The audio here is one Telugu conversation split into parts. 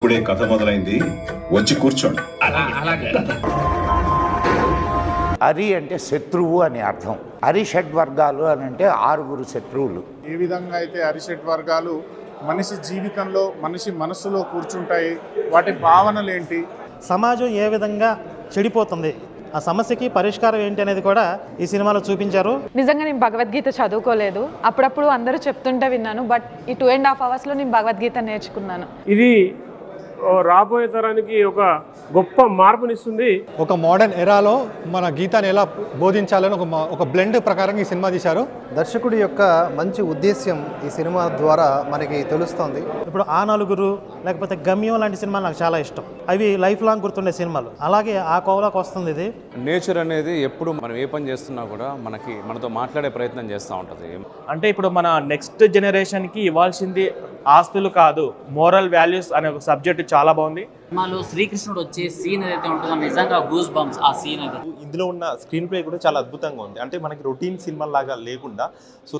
ఇప్పుడే కథ మొదలైంది, వచ్చి కూర్చోండి. అరి అంటే శత్రువు అని అర్థం. అరి షడ్వర్గాలు అని అంటే 6 శత్రువులు. ఏ విధంగా అయితే అరిషడ్ వర్గాలు మనిషి జీవితంలో మనిషి మనస్సులో కూర్చుంటాయి, వాటి భావనలు ఏంటి, సమాజం ఏ విధంగా చెడిపోతుంది, ఆ సమస్యకి పరిష్కారం ఏంటి అనేది కూడా ఈ సినిమాలో చూపించారు. నిజంగా నేను భగవద్గీత చదువుకోలేదు, అప్పుడప్పుడు అందరూ చెప్తుంటే విన్నాను. బట్ ఈ 2.5 అవర్స్లో నేను భగవద్గీత నేర్చుకున్నాను. ఇది రాబోయే తరానికి ఒక గొప్ప మార్పునిస్తుంది. ఒక మోడర్న్ ఎరాలో మన గీతాన్ని ఎలా బోధించాలని ఒక బ్లెండ్ ప్రకారం ఈ సినిమా తీశారు. దర్శకుడి యొక్క మంచి ఉద్దేశ్యం ఈ సినిమా ద్వారా మనకి తెలుస్తోంది. ఇప్పుడు ఆ నలుగురు లేకపోతే గమ్యం లాంటి సినిమాలు నాకు చాలా ఇష్టం. అవి లైఫ్ లాంగ్ గుర్తుండే సినిమాలు. అలాగే ఆ కోవలోకి వస్తుంది ఇది. నేచర్ అనేది ఎప్పుడు మనం ఏ పని చేస్తున్నా కూడా మనతో మాట్లాడే ప్రయత్నం చేస్తూ ఉంటుంది. అంటే ఇప్పుడు మన నెక్స్ట్ జనరేషన్కి ఇవ్వాల్సింది ఆస్తులు కాదు, మోరల్ వాల్యూస్ అనే ఒక సబ్జెక్ట్ చాలా బాగుంది. సినిమాలో శ్రీకృష్ణుడు వచ్చే సీన్ ఏదైతే ఉంటుందో నిజంగా గూస్ బంప్స్ ఆ సీన్ అది. ఇందులో ఉన్న స్క్రీన్ ప్లే కూడా చాలా అద్భుతంగా ఉంది. అంటే మనకి రొటీన్ సినిమా లాగా లేకుండా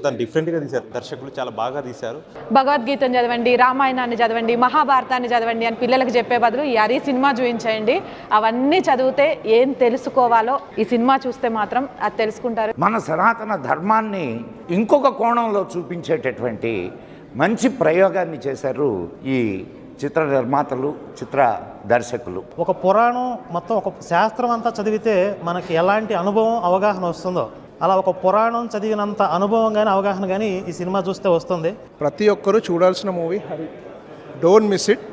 తను డిఫరెంట్గా తీశారు. దర్శకులు చాలా బాగా తీశారు. భగవద్గీతను చదవండి, రామాయణాన్ని చదవండి, మహాభారతాన్ని చదవండి అని పిల్లలకు చెప్పే బదులు ఈ అరి సినిమా చూపించండి. అవన్నీ చదివితే ఏం తెలుసుకోవాలో ఈ సినిమా చూస్తే మాత్రం అది తెలుసుకుంటారు. మన సనాతన ధర్మాన్ని ఇంకొక కోణంలో చూపించేటటువంటి మంచి ప్రయోగాన్ని చేశారు ఈ చిత్ర నిర్మాతలు, చిత్ర దర్శకులు. ఒక పురాణం మొత్తం ఒక శాస్త్రం అంతా చదివితే మనకి ఎలాంటి అనుభవం అవగాహన వస్తుందో అలా ఒక పురాణం చదివినంత అనుభవం కానీ అవగాహన కానీ ఈ సినిమా చూస్తే వస్తుంది. ప్రతి ఒక్కరూ చూడాల్సిన movie Hari. Don't miss it.